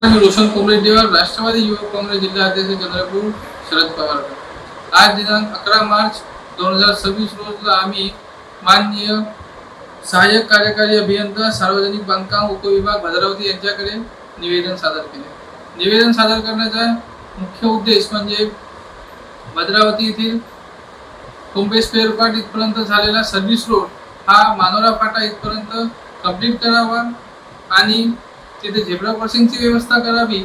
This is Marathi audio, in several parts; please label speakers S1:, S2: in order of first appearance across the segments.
S1: मी रोशन कोमरेड्डीवर राष्ट्रवादी युवक काँग्रेस जिल्हा अध्यक्ष चंद्रपूर शरद पवार। आज दिनांक 11 मार्च 2026 रोजला आम्ही माननीय सहाय्यक कार्यकारी अभियंता सार्वजनिक बांधकाम उपविभाग भद्रावती यांच्याकडे निवेदन सादर केले। निवेदन सादर करण्याचा मुख्य उद्देश म्हणजे भद्रावती येथील कोंबे स्क्वेअर पार्ट इथपर्यंत झालेला सर्व्हिस रोड हा मानोरा फाटा इथपर्यंत कंप्लीट करावा आणि तिथे झेब्रा क्रॉसिंगची व्यवस्था करावी।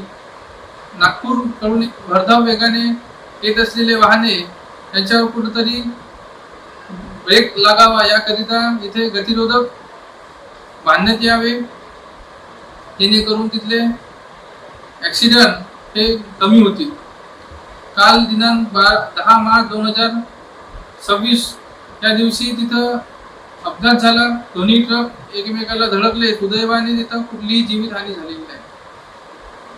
S1: नागपूरकडून भरधाव वेगाने येत असलेले वाहने यांच्यावर कुठेतरी ब्रेक लागावा याकरिता इथे गतिरोधक बांधण्यात यावे, जेणेकरून तिथले ॲक्सिडेंट हे कमी होतील। काल दिनांक 10 मार्च 2026 या दिवशी तिथं अपघात झाला। दोन्ही ट्रक एकमेकाला धडकले। सुदैवाने तिथं कुठलीही जीवितहानी झालेली नाही।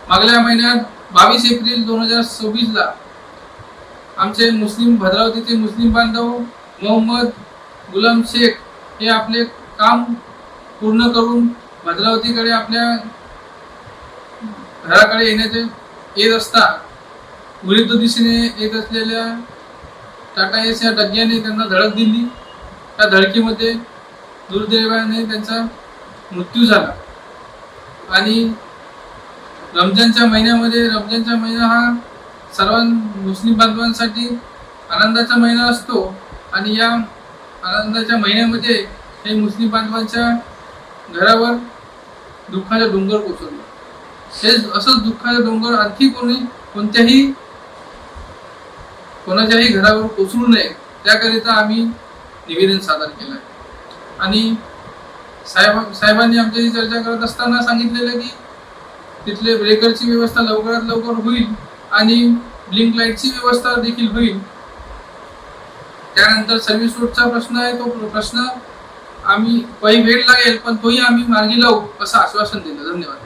S1: मागल्या महिन्यात 22 एप्रिल 2026 ला आमचे मुस्लिम भद्रावतीचे मुस्लिम बांधव मोहम्मद गुलाम शेख हे आपले काम पूर्ण करून भद्रावतीकडे आपल्या घराकडे येत असता विरुद्ध दिशेने येत असलेल्या टाटा एस या डग्ग्याने त्यांना धडक दिली। त्या धडकीमध्ये दुर्दैवाने त्यांचा मृत्यू झाला। आणि रमजानच्या महिना हा सर्व मुस्लिम बांधवांसाठी आनंदाचा महिना असतो आणि या आनंदाच्या महिन्यामध्ये हे मुस्लिम बांधवांच्या घरावर दुःखाचा डोंगर कोसळला। हे असंच दुःखाचा डोंगर आणखी कोणाच्याही घरावर कोसळू नये त्याकरिता आम्ही निवेदन सादर केलं आहे। आणि साहेबांनी आमच्याशी चर्चा करत असताना सांगितलेलं की तिथले ब्रेकरची व्यवस्था लवकरात लवकर होईल आणि ब्लिंक लाईटची व्यवस्था देखील होईल। त्यानंतर सर्व्हिस रोडचा प्रश्न आहे, तो प्रश्न आम्ही काही वेळ लागेल पण तोही आम्ही मार्गी लावू असं आश्वासन दिलं। धन्यवाद।